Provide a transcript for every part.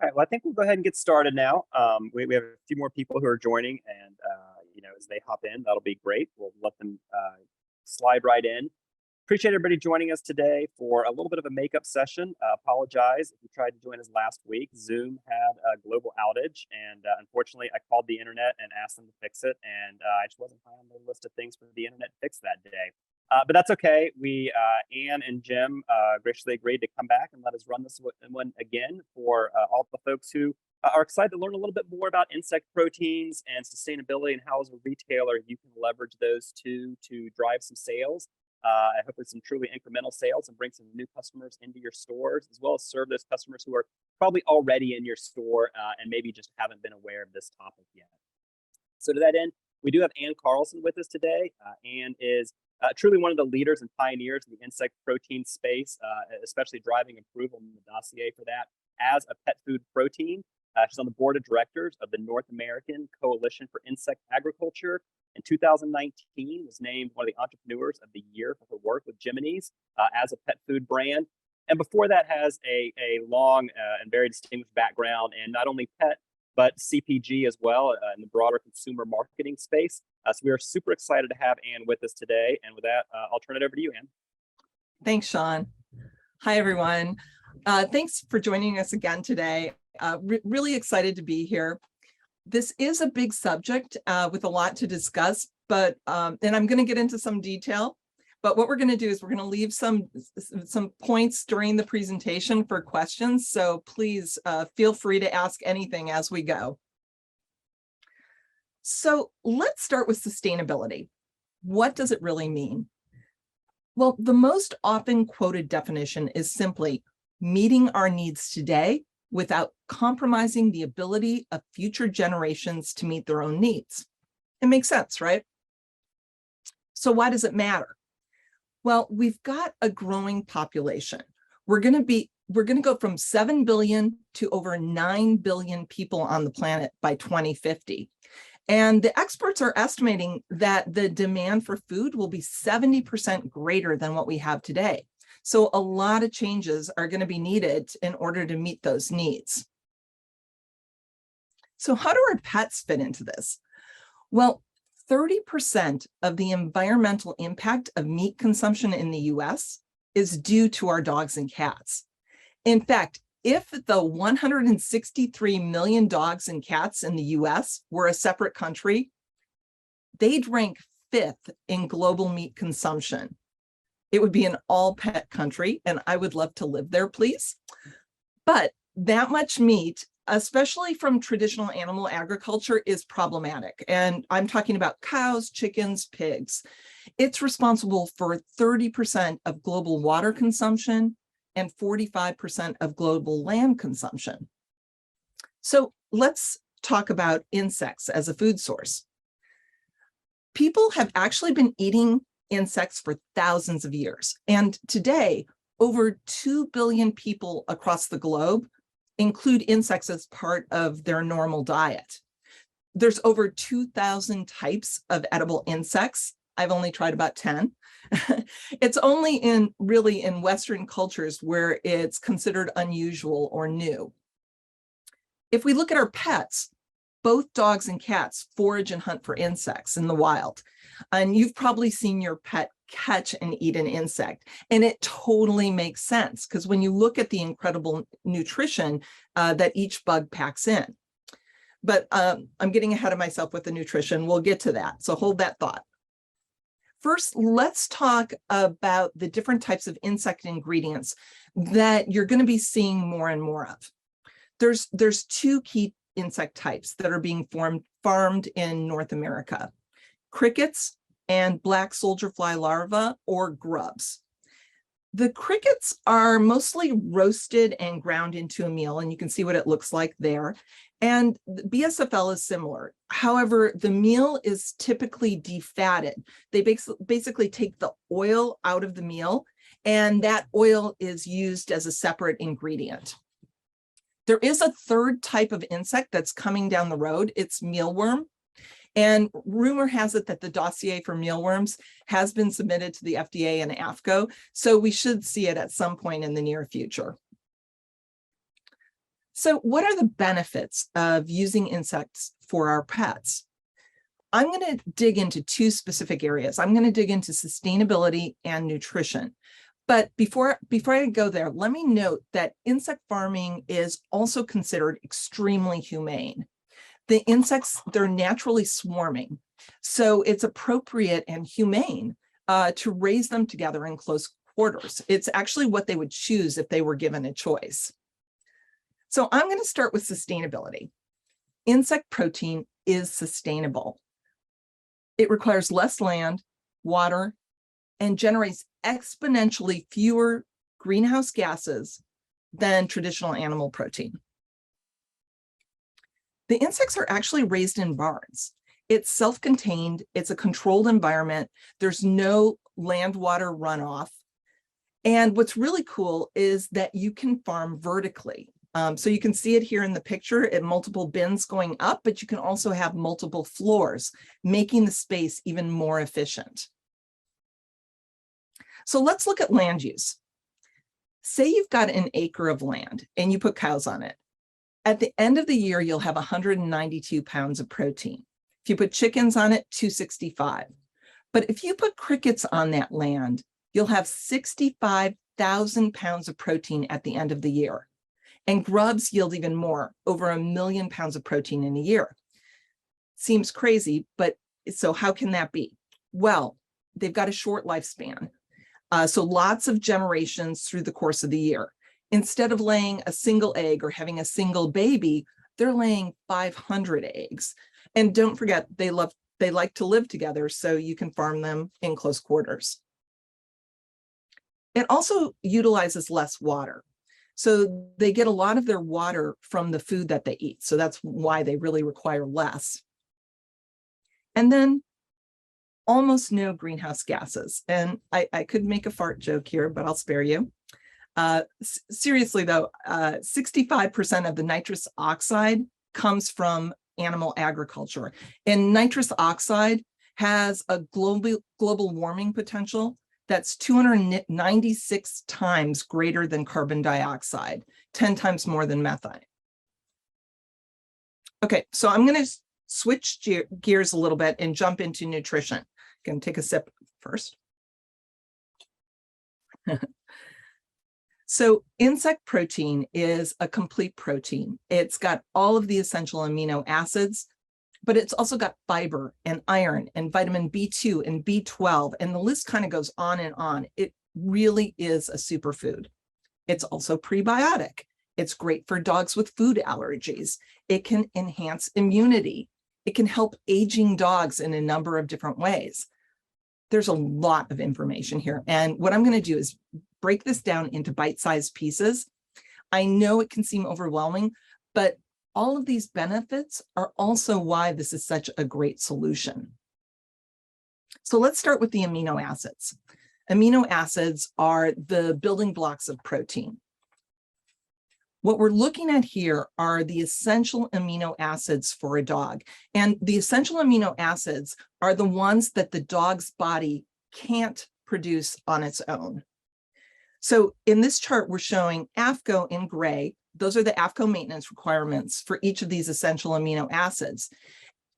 All right, well, I think we'll go ahead and get started now. We have a few more people who are joining, and as they hop in, that'll be great. We'll let them slide right in. Appreciate everybody joining us today for a little bit of a makeup session. Apologize if you tried to join us last week. Zoom had a global outage, and unfortunately, I called the internet and asked them to fix it, and I just wasn't high on their list of things for the internet to fix that day. But that's okay. Ann and Jim graciously agreed to come back and let us run this one again for all the folks who are excited to learn a little bit more about insect proteins and sustainability, and how as a retailer you can leverage those two to drive some sales. Hopefully some truly incremental sales, and bring some new customers into your stores, as well as serve those customers who are probably already in your store and maybe just haven't been aware of this topic yet. So to that end, we do have Ann Carlson with us today. Ann is truly one of the leaders and pioneers in the insect protein space, especially driving approval in the dossier for that as a pet food protein. She's on the board of directors of the North American Coalition for Insect Agriculture. In 2019, was named one of the entrepreneurs of the year for her work with Jiminy's as a pet food brand. And before that has a long and very distinguished background in not only pet, but CPG as well, in the broader consumer marketing space. So we are super excited to have Ann with us today. And with that, I'll turn it over to you, Ann. Thanks, Sean. Hi, everyone. Thanks for joining us again today. Really excited to be here. This is a big subject with a lot to discuss, but and I'm going to get into some detail. But what we're going to do is we're going to leave some points during the presentation for questions. So please feel free to ask anything as we go. So let's start with sustainability. What does it really mean? Well, the most often quoted definition is simply meeting our needs today without compromising the ability of future generations to meet their own needs. It makes sense, right? So why does it matter? Well, we've got a growing population. We're going to go from 7 billion to over 9 billion people on the planet by 2050. And the experts are estimating that the demand for food will be 70% greater than what we have today. So a lot of changes are going to be needed in order to meet those needs. So how do our pets fit into this? Well, 30% of the environmental impact of meat consumption in the US is due to our dogs and cats. In fact, if the 163 million dogs and cats in the US were a separate country, they'd rank 5th in global meat consumption. It would be an all-pet country, and I would love to live there, please. But that much meat, especially from traditional animal agriculture, is problematic. And I'm talking about cows, chickens, pigs. It's responsible for 30% of global water consumption and 45% of global land consumption. So let's talk about insects as a food source. People have actually been eating insects for thousands of years. And today, over 2 billion people across the globe include insects as part of their normal diet. There's over 2,000 types of edible insects. I've only tried about 10. It's only really in Western cultures where it's considered unusual or new. If we look at our pets, both dogs and cats forage and hunt for insects in the wild. And you've probably seen your pet catch and eat an insect. And it totally makes sense because when you look at the incredible nutrition that each bug packs in. But I'm getting ahead of myself with the nutrition. We'll get to that. So hold that thought. First, let's talk about the different types of insect ingredients that you're going to be seeing more and more of. There's 2 key insect types that are being farmed in North America: crickets and black soldier fly larvae, or grubs. The crickets are mostly roasted and ground into a meal, and you can see what it looks like there. And the BSFL is similar. However, the meal is typically defatted. They basically take the oil out of the meal, and that oil is used as a separate ingredient. There is a third type of insect that's coming down the road. It's mealworm. And rumor has it that the dossier for mealworms has been submitted to the FDA and AAFCO, so we should see it at some point in the near future. So what are the benefits of using insects for our pets? I'm going to dig into two specific areas. I'm going to dig into sustainability and nutrition. But before I go there, let me note that insect farming is also considered extremely humane. The insects, they're naturally swarming, so it's appropriate and humane to raise them together in close quarters. It's actually what they would choose if they were given a choice. So I'm going to start with sustainability. Insect protein is sustainable. It requires less land, water, and generates exponentially fewer greenhouse gases than traditional animal protein. The insects are actually raised in barns. It's self-contained, it's a controlled environment, there's no land-water runoff. And what's really cool is that you can farm vertically. So you can see it here in the picture at multiple bins going up, but you can also have multiple floors, making the space even more efficient. So let's look at land use. Say you've got an acre of land and you put cows on it. At the end of the year, you'll have 192 pounds of protein. If you put chickens on it, 265. But if you put crickets on that land, you'll have 65,000 pounds of protein at the end of the year. And grubs yield even more, over 1 million pounds of protein in a year. Seems crazy, but so how can that be? Well, they've got a short lifespan. So lots of generations through the course of the year. Instead of laying a single egg or having a single baby, they're laying 500 eggs. And don't forget, they like to live together, so you can farm them in close quarters. It also utilizes less water. So they get a lot of their water from the food that they eat. So that's why they really require less. And then almost no greenhouse gases. And I could make a fart joke here, but I'll spare you. Seriously though, 65% of the nitrous oxide comes from animal agriculture. And nitrous oxide has a global warming potential that's 296 times greater than carbon dioxide, 10 times more than methane. Okay, so I'm going to switch gears a little bit and jump into nutrition. Going to take a sip first. So insect protein is a complete protein. It's got all of the essential amino acids, but it's also got fiber and iron and vitamin B2 and B12, and the list kind of goes on and on. It really is a superfood. It's also prebiotic. It's great for dogs with food allergies. It can enhance immunity. It can help aging dogs in a number of different ways. There's a lot of information here. And what I'm going to do is break this down into bite-sized pieces. I know it can seem overwhelming, but all of these benefits are also why this is such a great solution. So let's start with the amino acids. Amino acids are the building blocks of protein. What we're looking at here are the essential amino acids for a dog. And the essential amino acids are the ones that the dog's body can't produce on its own. So in this chart, we're showing AFCO in gray. Those are the AFCO maintenance requirements for each of these essential amino acids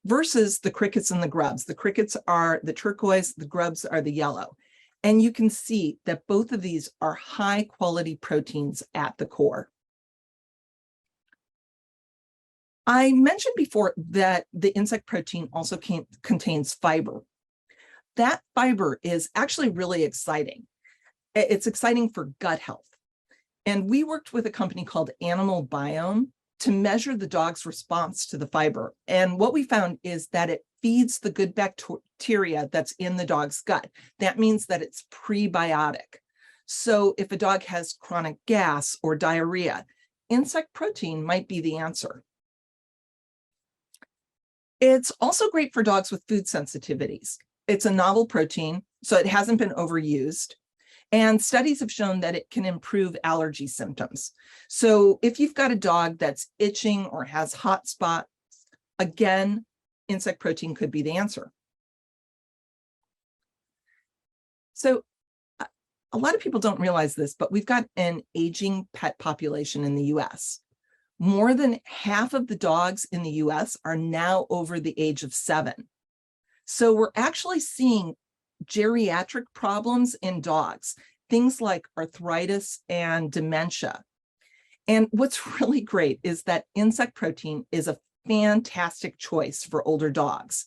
versus the crickets and the grubs. The crickets are the turquoise, the grubs are the yellow. And you can see that both of these are high quality proteins at the core. I mentioned before that the insect protein also contains fiber. That fiber is actually really exciting. It's exciting for gut health. And we worked with a company called Animal Biome to measure the dog's response to the fiber. And what we found is that it feeds the good bacteria that's in the dog's gut. That means that it's prebiotic. So if a dog has chronic gas or diarrhea, insect protein might be the answer. It's also great for dogs with food sensitivities. It's a novel protein, so it hasn't been overused. And studies have shown that it can improve allergy symptoms. So if you've got a dog that's itching or has hot spots, again, insect protein could be the answer. So a lot of people don't realize this, but we've got an aging pet population in the US. More than half of the dogs in the US are now over the age of 7. So we're actually seeing geriatric problems in dogs, things like arthritis and dementia. And what's really great is that insect protein is a fantastic choice for older dogs.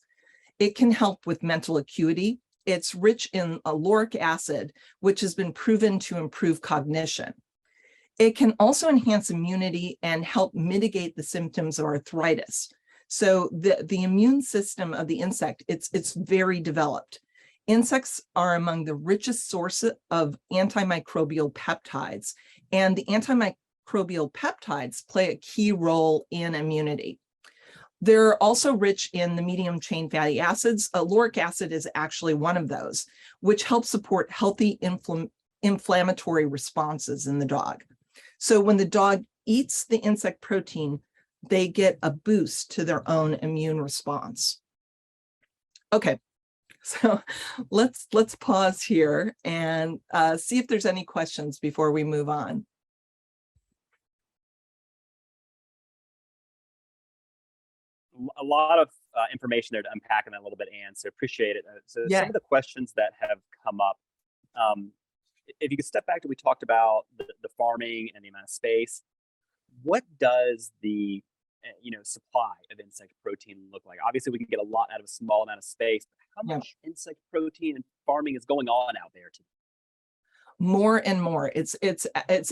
It can help with mental acuity. It's rich in lauric acid, which has been proven to improve cognition. It can also enhance immunity and help mitigate the symptoms of arthritis. So the immune system of the insect, it's very developed. Insects are among the richest source of antimicrobial peptides, and the antimicrobial peptides play a key role in immunity. They're also rich in the medium chain fatty acids. Lauric acid is actually one of those, which helps support healthy inflammatory responses in the dog. So when the dog eats the insect protein, they get a boost to their own immune response. Okay, so let's pause here and see if there's any questions before we move on. A lot of information there to unpack in that a little bit, Anne, so appreciate it. So Yeah. some of the questions that have come up, if you could step back to, we talked about the farming and the amount of space. What does the supply of insect protein look like? Obviously, we can get a lot out of a small amount of space. But how much insect protein and farming is going on out there today? More and more. It's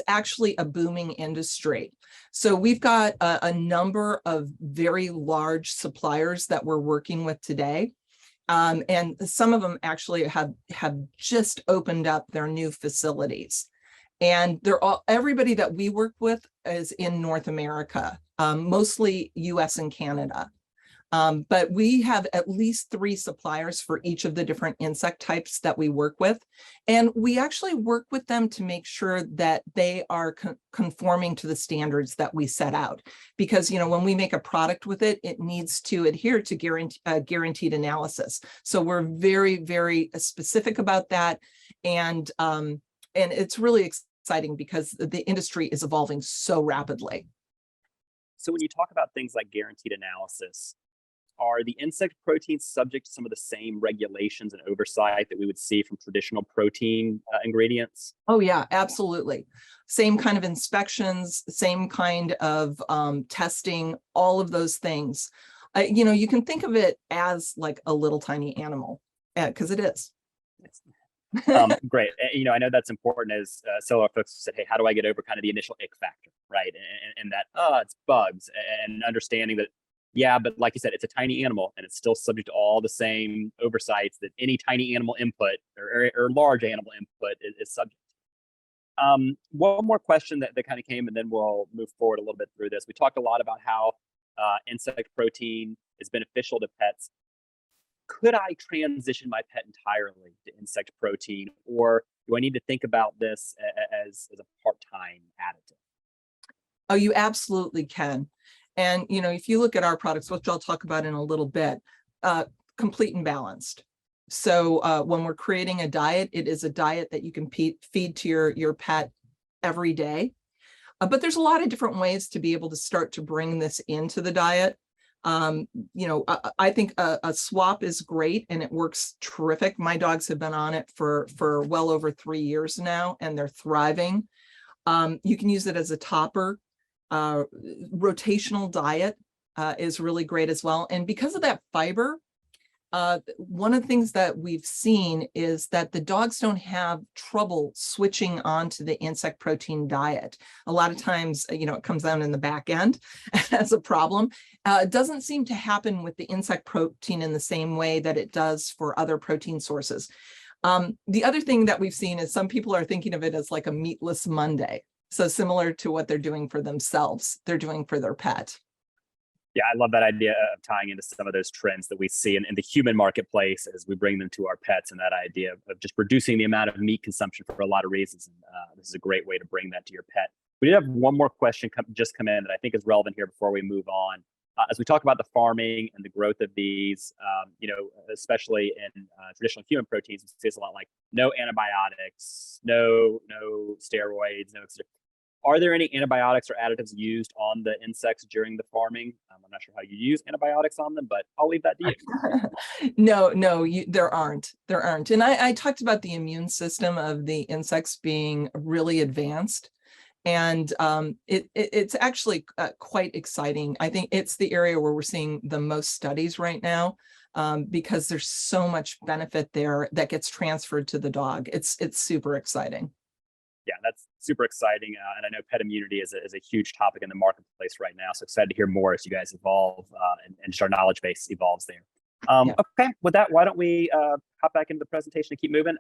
actually a booming industry. So we've got a number of very large suppliers that we're working with today. And some of them actually have just opened up their new facilities. And everybody that we work with is in North America, mostly US and Canada. But we have at least 3 suppliers for each of the different insect types that we work with. And we actually work with them to make sure that they are conforming to the standards that we set out. Because, when we make a product with it, it needs to adhere to guaranteed analysis. So we're very, very specific about that. And it's really exciting because the industry is evolving so rapidly. So when you talk about things like guaranteed analysis, are the insect proteins subject to some of the same regulations and oversight that we would see from traditional protein ingredients? Oh yeah, absolutely. Same kind of inspections, same kind of testing, all of those things. You can think of it as like a little tiny animal, because it is. Great. I know that's important, as several folks said, hey, how do I get over kind of the initial ick factor, right? And that, it's bugs, and understanding that, yeah, but like you said, it's a tiny animal and it's still subject to all the same oversights that any tiny animal input or large animal input is subject to. One more question that kind of came, and then we'll move forward a little bit through this. We talked a lot about how insect protein is beneficial to pets. Could I transition my pet entirely to insect protein, or do I need to think about this as a part-time additive? Oh, you absolutely can. And, if you look at our products, which I'll talk about in a little bit, complete and balanced. So when we're creating a diet, it is a diet that you can feed to your pet every day. But there's a lot of different ways to be able to start to bring this into the diet. I think a swap is great and it works terrific. My dogs have been on it for well over 3 years now, and they're thriving. You can use it as a topper. Rotational diet is really great as well. And because of that fiber, one of the things that we've seen is that the dogs don't have trouble switching onto the insect protein diet. A lot of times, it comes down in the back end as a problem. It doesn't seem to happen with the insect protein in the same way that it does for other protein sources. The other thing that we've seen is some people are thinking of it as like a meatless Monday. So similar to what they're doing for themselves, they're doing for their pet. Yeah, I love that idea of tying into some of those trends that we see in the human marketplace as we bring them to our pets, and that idea of just reducing the amount of meat consumption for a lot of reasons. And this is a great way to bring that to your pet. We did have one more question just come in that I think is relevant here before we move on. As we talk about the farming and the growth of these, especially in traditional human proteins, we see a lot like no antibiotics, no steroids, no. Are there any antibiotics or additives used on the insects during the farming? I'm not sure how you use antibiotics on them, but I'll leave that to you. No, there aren't. And I talked about the immune system of the insects being really advanced. And it's actually quite exciting. I think it's the area where we're seeing the most studies right now, because there's so much benefit there that gets transferred to the dog. It's super exciting. Yeah, that's super exciting. And I know pet immunity is a huge topic in the marketplace right now. So excited to hear more as you guys evolve and just our knowledge base evolves there. Yeah. Okay, with that, why don't we hop back into the presentation and keep moving?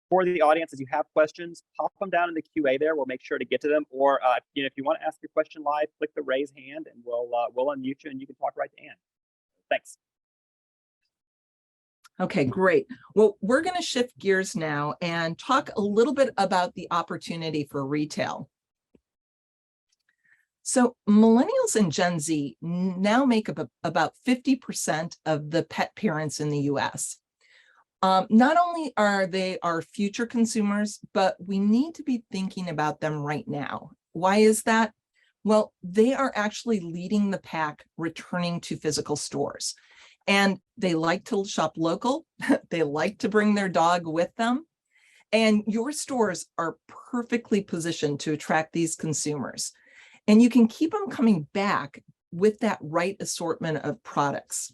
For the audience, as you have questions, pop them down in the QA there. We'll make sure to get to them. Or if you want to ask your question live, click the raise hand and we'll unmute you and you can talk right to Ann. Thanks. Okay, great. Well, we're going to shift gears now and talk a little bit about the opportunity for retail. So millennials and Gen Z now make up about 50% of the pet parents in the US. Not only are they our future consumers, but we need to be thinking about them right now. Why is that? Well, they are actually leading the pack returning to physical stores. And they like to shop local. They like to bring their dog with them. And your stores are perfectly positioned to attract these consumers. And you can keep them coming back with that right assortment of products.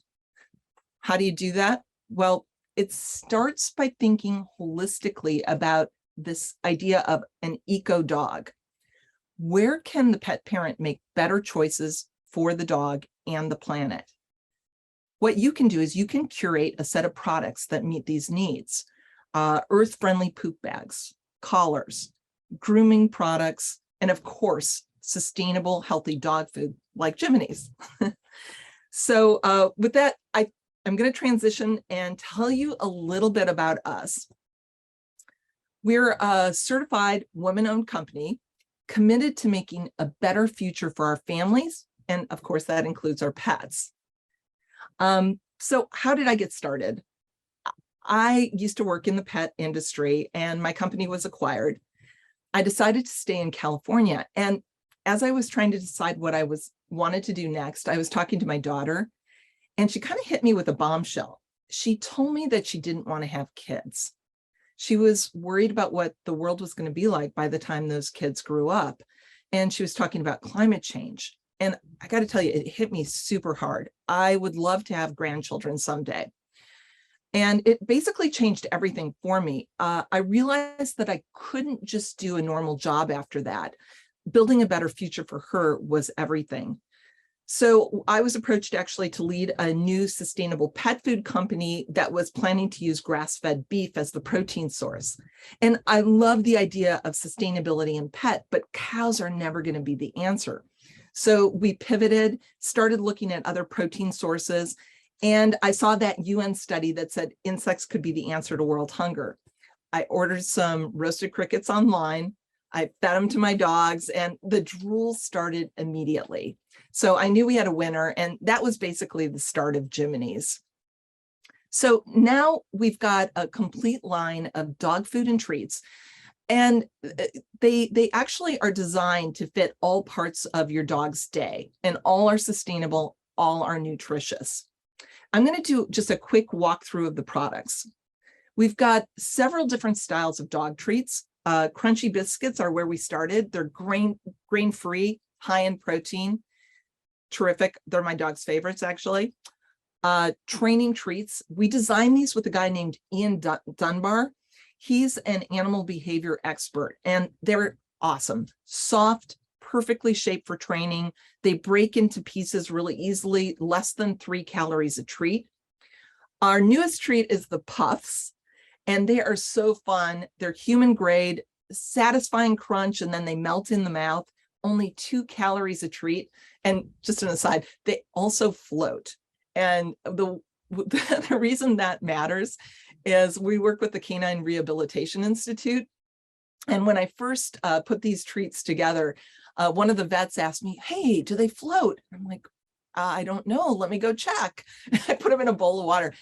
How do you do that? Well, it starts by thinking holistically about this idea of an eco dog. Where can the pet parent make better choices for the dog and the planet? What you can do is you can curate a set of products that meet these needs. Earth-friendly poop bags, collars, grooming products, and of course, sustainable, healthy dog food like Jiminy's. So with that, I'm going to transition and tell you a little bit about us. We're a certified woman-owned company committed to making a better future for our families. And of course, that includes our pets. So how did I get started? I used to work in the pet industry and my company was acquired. I decided to stay in California. And as I was trying to decide what I wanted to do next, I was talking to my daughter and she kind of hit me with a bombshell. She told me that she didn't want to have kids. She was worried about what the world was going to be like by the time those kids grew up. And she was talking about climate change. And I got to tell you, it hit me super hard. I would love to have grandchildren someday. And it basically changed everything for me. I realized that I couldn't just do a normal job after that. Building a better future for her was everything. So I was approached actually to lead a new sustainable pet food company that was planning to use grass-fed beef as the protein source. And I love the idea of sustainability in pet, but cows are never going to be the answer. So we pivoted, started looking at other protein sources, and I saw that UN study that said insects could be the answer to world hunger. I ordered some roasted crickets online. I fed them to my dogs and the drool started immediately. So I knew we had a winner, and that was basically the start of Jiminy's. So now we've got a complete line of dog food and treats. And they actually are designed to fit all parts of your dog's day, and all are sustainable, all are nutritious. I'm going to do just a quick walkthrough of the products. We've got several different styles of dog treats. Crunchy biscuits are where we started. They're grain-free, high in protein. Terrific. They're my dog's favorites, actually. Training treats. We designed these with a guy named Ian Dunbar. He's an animal behavior expert, and they're awesome. Soft, perfectly shaped for training. They break into pieces really easily, less than 3 calories a treat. Our newest treat is the puffs, and they are so fun. They're human grade, satisfying crunch, and then they melt in the mouth. Only 2 calories a treat. And just an aside, they also float. And the reason that matters is we work with the Canine Rehabilitation Institute. And when I first put these treats together, one of the vets asked me, hey, do they float? I'm like, I don't know. Let me go check. I put them in a bowl of water.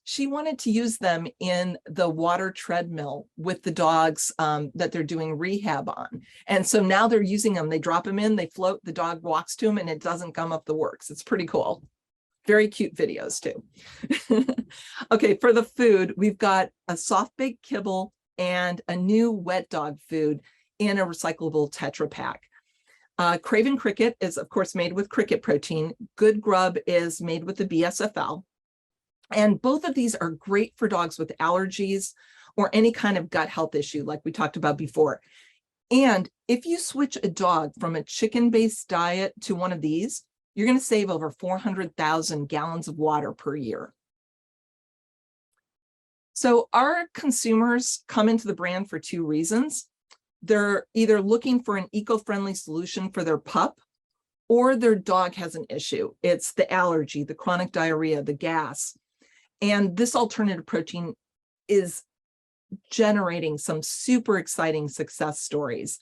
She wanted to use them in the water treadmill with the dogs that they're doing rehab on. And so now they're using them. They drop them in, they float, the dog walks to them, and it doesn't gum up the works. It's pretty cool. Very cute videos too. Okay, for the food, we've got a soft baked kibble and a new wet dog food in a recyclable Tetra Pak. Craven Cricket is, of course, made with cricket protein. Good Grub is made with the BSFL. And both of these are great for dogs with allergies or any kind of gut health issue, like we talked about before. And if you switch a dog from a chicken-based diet to one of these, you're going to save over 400,000 gallons of water per year. So our consumers come into the brand for two reasons. They're either looking for an eco-friendly solution for their pup, or their dog has an issue. It's the allergy, the chronic diarrhea, the gas. And this alternative protein is generating some super exciting success stories.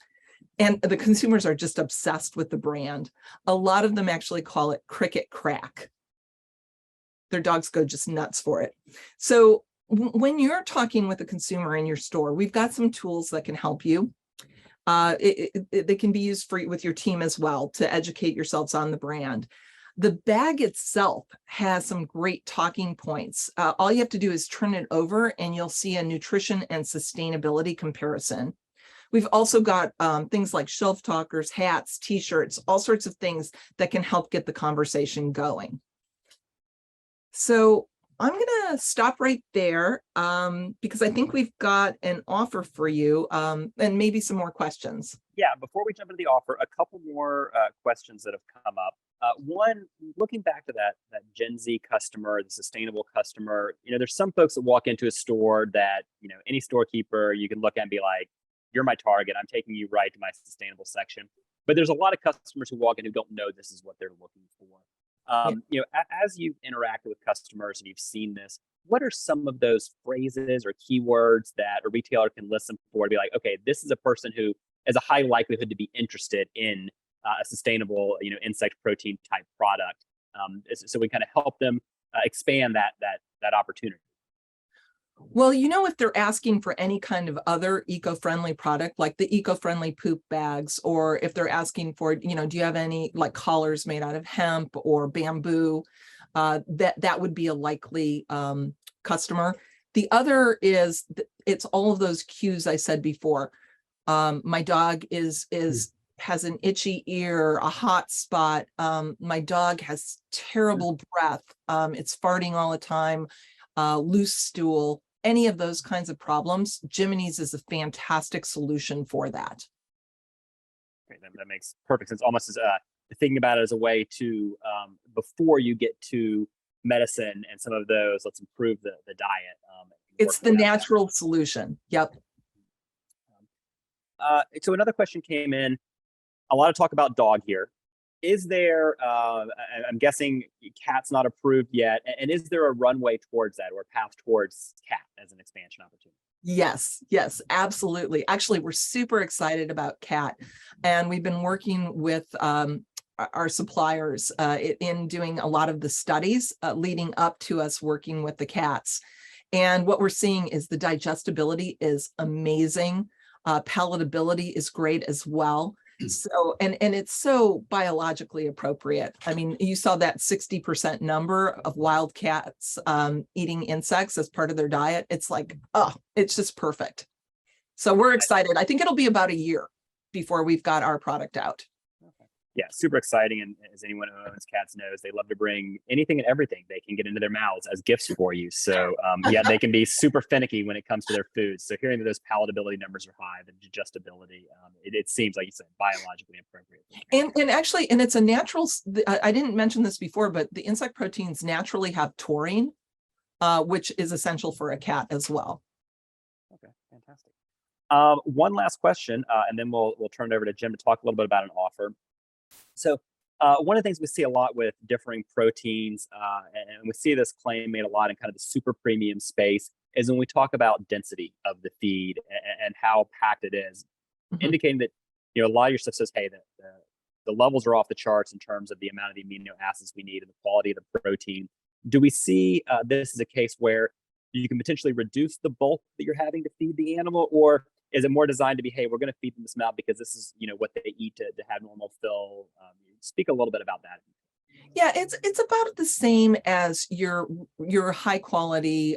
And the consumers are just obsessed with the brand. A lot of them actually call it Cricket Crack. Their dogs go just nuts for it. So when you're talking with a consumer in your store, we've got some tools that can help you. They can be used with your team as well to educate yourselves on the brand. The bag itself has some great talking points. All you have to do is turn it over and you'll see a nutrition and sustainability comparison. We've also got things like shelf talkers, hats, t-shirts, all sorts of things that can help get the conversation going. So I'm going to stop right there because I think we've got an offer for you and maybe some more questions. Yeah, before we jump into the offer, a couple more questions that have come up. One, looking back to that Gen Z customer, the sustainable customer, there's some folks that walk into a store that, any storekeeper, you can look at and be like, you're my target. I'm taking you right to my sustainable section. But there's a lot of customers who walk in who don't know this is what they're looking for. As you've interacted with customers and you've seen this, what are some of those phrases or keywords that a retailer can listen for to be like, okay, this is a person who has a high likelihood to be interested in a sustainable, insect protein type product. So we kind of help them expand that opportunity. Well, if they're asking for any kind of other eco-friendly product, like the eco-friendly poop bags, or if they're asking for, do you have any like collars made out of hemp or bamboo, that would be a likely customer. The other is, it's all of those cues I said before. My dog has an itchy ear, a hot spot. My dog has terrible breath. It's farting all the time, loose stool. Any of those kinds of problems, Jiminy's is a fantastic solution for that. Great. That makes perfect sense. Almost as thinking about it as a way to, before you get to medicine and some of those, let's improve the diet. It's the natural solution. Yep. So another question came in. A lot of talk about dog here. Is there, I'm guessing cat's not approved yet, and is there a runway towards that or a path towards cat as an expansion opportunity? Yes, absolutely. Actually, we're super excited about cat, and we've been working with our suppliers in doing a lot of the studies leading up to us working with the cats. And what we're seeing is the digestibility is amazing. Palatability is great as well. So, and it's so biologically appropriate. I mean, you saw that 60% number of wild cats eating insects as part of their diet. It's like, oh, it's just perfect. So we're excited. I think it'll be about a year before we've got our product out. Yeah, super exciting. And as anyone who owns cats knows, they love to bring anything and everything they can get into their mouths as gifts for you. So yeah, they can be super finicky when it comes to their food. So hearing that those palatability numbers are high, the digestibility, it seems like you said, biologically appropriate. And actually, and it's a natural, I didn't mention this before, but the insect proteins naturally have taurine, which is essential for a cat as well. Okay, fantastic. One last question, and then we'll turn it over to Jim to talk a little bit about an offer. So one of the things we see a lot with differing proteins, and we see this claim made a lot in kind of the super premium space, is when we talk about density of the feed and how packed it is, indicating that a lot of your stuff says, hey, the levels are off the charts in terms of the amount of the amino acids we need and the quality of the protein. Do we see this as a case where you can potentially reduce the bulk that you're having to feed the animal, or is it more designed to be, hey, we're going to feed them this amount because this is, what they eat to have normal fill? Speak a little bit about that. Yeah, it's about the same as your high quality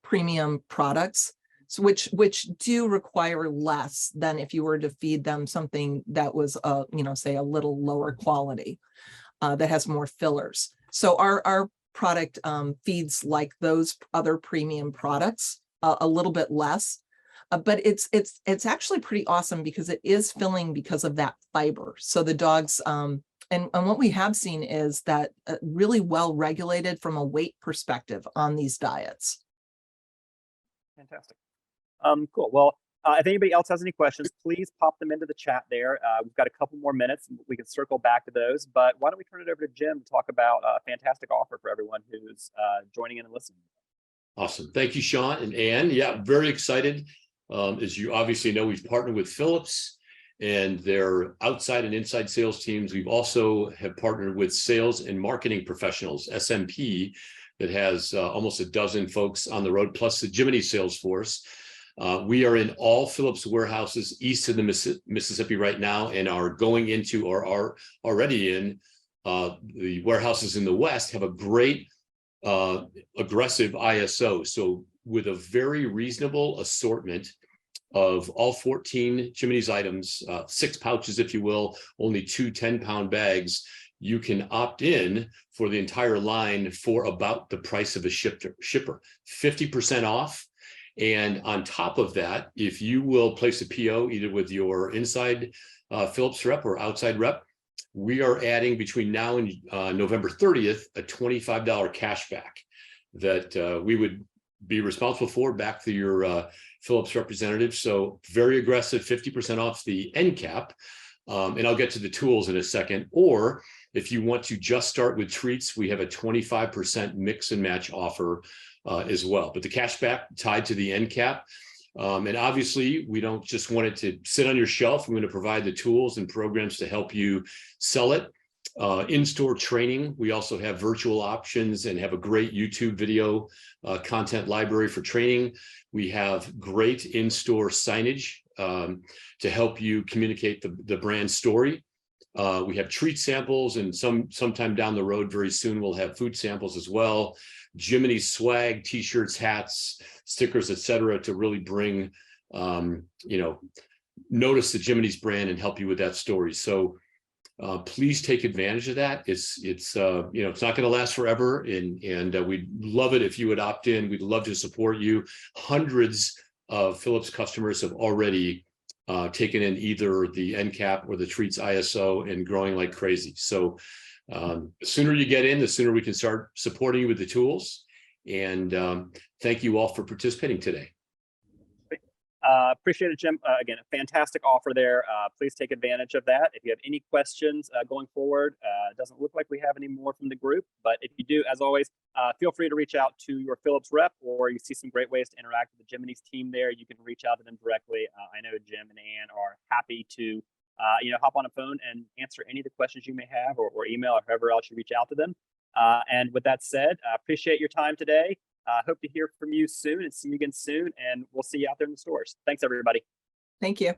premium products, so which do require less than if you were to feed them something that was say a little lower quality that has more fillers. So our product feeds like those other premium products a little bit less. But it's actually pretty awesome because it is filling because of that fiber. So the dogs, and what we have seen is that really well regulated from a weight perspective on these diets. Fantastic. Cool. Well, if anybody else has any questions, please pop them into the chat there. We've got a couple more minutes. We can circle back to those, but why don't we turn it over to Jim to talk about a fantastic offer for everyone who's joining in and listening. Awesome. Thank you, Sean and Ann. Yeah, very excited. As you obviously know, we've partnered with Phillips and their outside and inside sales teams. We've also have partnered with sales and marketing professionals, SMP, that has almost a dozen folks on the road, plus the Jiminy sales force. We are in all Phillips warehouses east of the Mississippi right now, and are going into or are already in the warehouses in the west have a great aggressive ISO. So with a very reasonable assortment of all 14 Jiminy's items, 6 pouches, if you will, only 2 10-pound bags, you can opt in for the entire line for about the price of a shipper, 50% off. And on top of that, if you will place a PO either with your inside Phillips rep or outside rep, we are adding between now and November 30th, a $25 cash back that we would be responsible for back to your Phillips representative. So very aggressive, 50% off the end cap. And I'll get to the tools in a second. Or if you want to just start with treats, we have a 25% mix and match offer as well. But the cash back tied to the end cap. And obviously, we don't just want it to sit on your shelf. We're going to provide the tools and programs to help you sell it. In-store training. We also have virtual options and have a great YouTube video content library for training. We have great in-store signage to help you communicate the brand story. We have treat samples, and sometime down the road, very soon, we'll have food samples as well. Jiminy swag, t-shirts, hats, stickers, etc., to really bring, notice the Jiminy's brand and help you with that story. So please take advantage of that. It's not going to last forever, and we'd love it if you would opt in. We'd love to support you. Hundreds of Phillips customers have already taken in either the end cap or the treats ISO and growing like crazy. So the sooner you get in, the sooner we can start supporting you with the tools. And thank you all for participating today. Appreciate it, Jim. Again, a fantastic offer there. Please take advantage of that. If you have any questions going forward, it doesn't look like we have any more from the group, but if you do, as always, feel free to reach out to your Phillips rep, or you see some great ways to interact with the Jiminy's team there. You can reach out to them directly. I know Jim and Ann are happy to hop on a phone and answer any of the questions you may have, or email, or however else you reach out to them. And with that said, appreciate your time today. Hope to hear from you soon and see you again soon, and we'll see you out there in the stores. Thanks, everybody. Thank you.